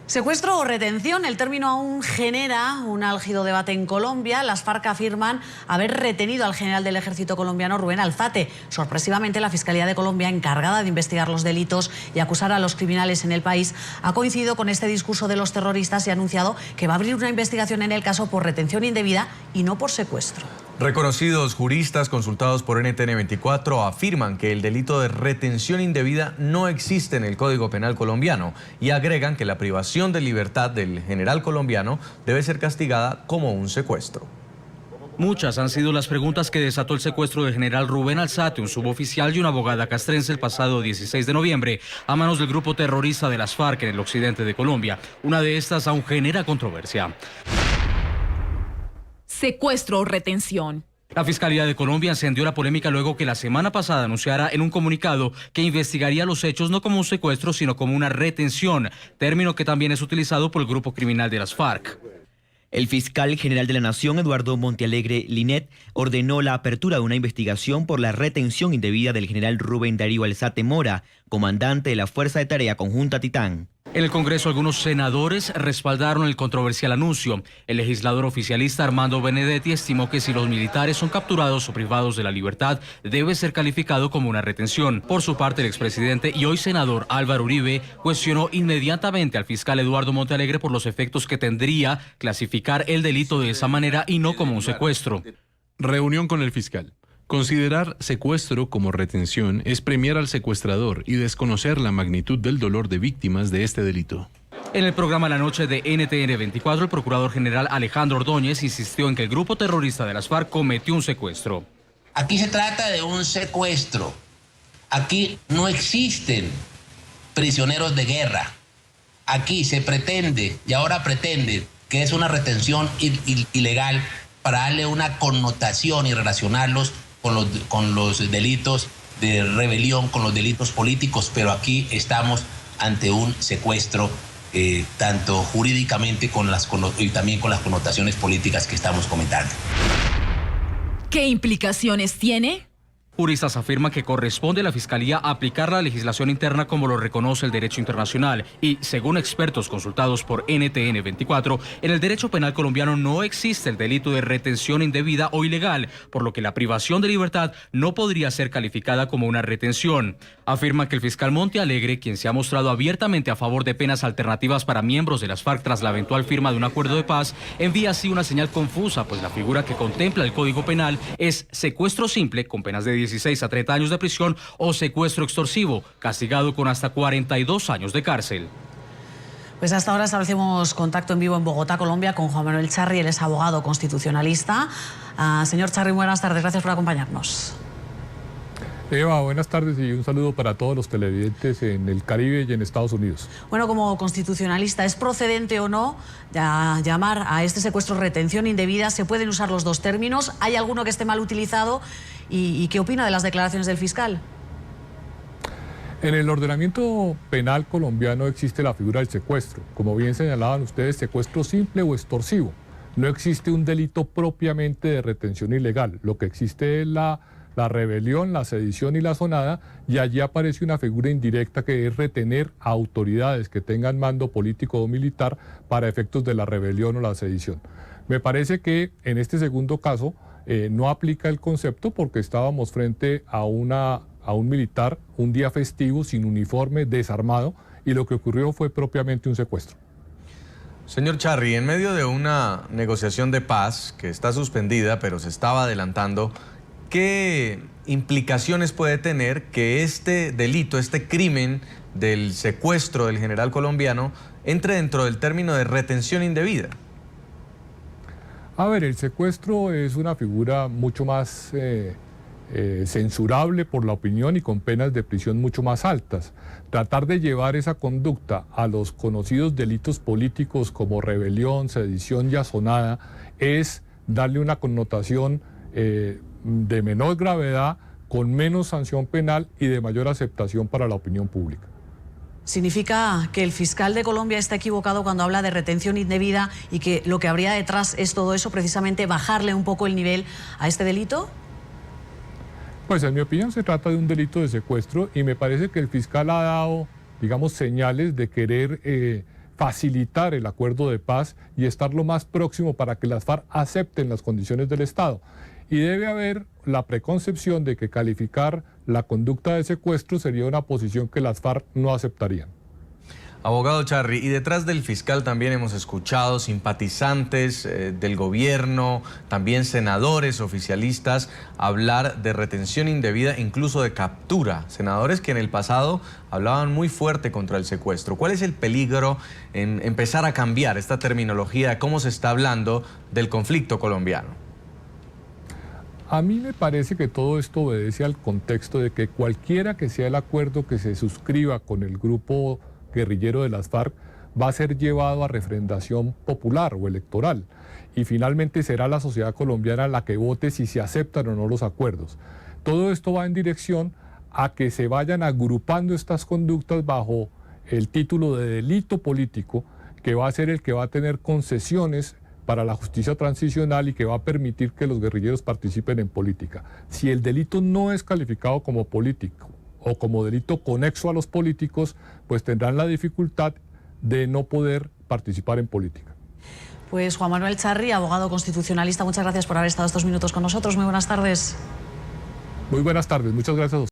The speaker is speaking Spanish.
Secuestro o retención, el término aún genera un álgido debate en Colombia. Las FARC afirman haber retenido al general del ejército colombiano, Rubén Alzate. Sorpresivamente, la Fiscalía de Colombia, encargada de investigar los delitos y acusar a los criminales en el país, ha coincidido con este discurso de los terroristas y ha anunciado que va a abrir una investigación en el caso por retención indebida y no por secuestro. Reconocidos juristas consultados por NTN 24 afirman que el delito de retención indebida no existe en el Código Penal colombiano y agregan que la privación de libertad del general colombiano debe ser castigada como un secuestro. Muchas han sido las preguntas que desató el secuestro del general Rubén Alzate, un suboficial y una abogada castrense, el pasado 16 de noviembre, a manos del grupo terrorista de las FARC en el occidente de Colombia. Una de estas aún genera controversia. Secuestro o retención. La Fiscalía de Colombia encendió la polémica luego que la semana pasada anunciara en un comunicado que investigaría los hechos no como un secuestro, sino como una retención, término que también es utilizado por el grupo criminal de las FARC. El fiscal general de la Nación, Eduardo Montealegre Linet, ordenó la apertura de una investigación por la retención indebida del general Rubén Darío Alzate Mora, comandante de la Fuerza de Tarea Conjunta Titán. En el Congreso, algunos senadores respaldaron el controversial anuncio. El legislador oficialista Armando Benedetti estimó que si los militares son capturados o privados de la libertad, debe ser calificado como una retención. Por su parte, el expresidente y hoy senador Álvaro Uribe cuestionó inmediatamente al fiscal Eduardo Montealegre por los efectos que tendría clasificar el delito de esa manera y no como un secuestro. Reunión con el fiscal. Considerar secuestro como retención es premiar al secuestrador y desconocer la magnitud del dolor de víctimas de este delito. En el programa La Noche de NTN 24, el procurador general Alejandro Ordóñez insistió en que el grupo terrorista de las FARC cometió un secuestro. Aquí se trata de un secuestro. Aquí no existen prisioneros de guerra. Aquí se pretende, y ahora pretende, que es una retención ilegal para darle una connotación y relacionarlos con los delitos de rebelión, con los delitos políticos, pero aquí estamos ante un secuestro, tanto jurídicamente y también con las connotaciones políticas que estamos comentando. ¿Qué implicaciones tiene? Juristas afirman que corresponde a la Fiscalía aplicar la legislación interna como lo reconoce el derecho internacional y, según expertos consultados por NTN 24, en el derecho penal colombiano no existe el delito de retención indebida o ilegal, por lo que la privación de libertad no podría ser calificada como una retención. Afirman que el fiscal Montealegre, quien se ha mostrado abiertamente a favor de penas alternativas para miembros de las FARC tras la eventual firma de un acuerdo de paz, envía así una señal confusa, pues la figura que contempla el Código Penal es secuestro simple con penas de 16 a 30 años de prisión o secuestro extorsivo, castigado con hasta 42 años de cárcel. Pues hasta ahora establecemos contacto en vivo en Bogotá, Colombia, con Juan Manuel Charri, él es abogado constitucionalista. Señor Charri, buenas tardes, gracias por acompañarnos. Eva, buenas tardes y un saludo para todos los televidentes en el Caribe y en Estados Unidos. Bueno, como constitucionalista, ¿es procedente o no llamar a este secuestro retención indebida? ¿Se pueden usar los dos términos? ¿Hay alguno que esté mal utilizado? ¿Y qué opina de las declaraciones del fiscal? En el ordenamiento penal colombiano existe la figura del secuestro. Como bien señalaban ustedes, secuestro simple o extorsivo. No existe un delito propiamente de retención ilegal. Lo que existe es la rebelión, la sedición y la sonada, y allí aparece una figura indirecta que es retener a autoridades que tengan mando político o militar para efectos de la rebelión o la sedición. Me parece que en este segundo caso no aplica el concepto porque estábamos frente a un militar un día festivo, sin uniforme, desarmado, y lo que ocurrió fue propiamente un secuestro. Señor Charri, en medio de una negociación de paz que está suspendida pero se estaba adelantando, ¿qué implicaciones puede tener que este delito, este crimen del secuestro del general colombiano entre dentro del término de retención indebida? A ver, el secuestro es una figura mucho más censurable por la opinión y con penas de prisión mucho más altas. Tratar de llevar esa conducta a los conocidos delitos políticos como rebelión, sedición y asonada es darle una connotación de menor gravedad, con menos sanción penal y de mayor aceptación para la opinión pública. ¿Significa que el fiscal de Colombia está equivocado cuando habla de retención indebida y que lo que habría detrás es todo eso, precisamente bajarle un poco el nivel a este delito? Pues en mi opinión se trata de un delito de secuestro y me parece que el fiscal ha dado, digamos, señales de querer facilitar el acuerdo de paz y estar lo más próximo para que las FARC acepten las condiciones del Estado. Y debe haber la preconcepción de que calificar la conducta de secuestro sería una posición que las FARC no aceptarían. Abogado Charri, y detrás del fiscal también hemos escuchado simpatizantes del gobierno, también senadores, oficialistas, hablar de retención indebida, incluso de captura. Senadores que en el pasado hablaban muy fuerte contra el secuestro. ¿Cuál es el peligro en empezar a cambiar esta terminología? ¿Cómo se está hablando del conflicto colombiano? A mí me parece que todo esto obedece al contexto de que cualquiera que sea el acuerdo que se suscriba con el grupo guerrillero de las FARC va a ser llevado a refrendación popular o electoral y finalmente será la sociedad colombiana la que vote si se aceptan o no los acuerdos. Todo esto va en dirección a que se vayan agrupando estas conductas bajo el título de delito político, que va a ser el que va a tener concesiones para la justicia transicional y que va a permitir que los guerrilleros participen en política. Si el delito no es calificado como político o como delito conexo a los políticos, pues tendrán la dificultad de no poder participar en política. Pues Juan Manuel Charri, abogado constitucionalista, muchas gracias por haber estado estos minutos con nosotros. Muy buenas tardes. Muy buenas tardes, muchas gracias a ustedes.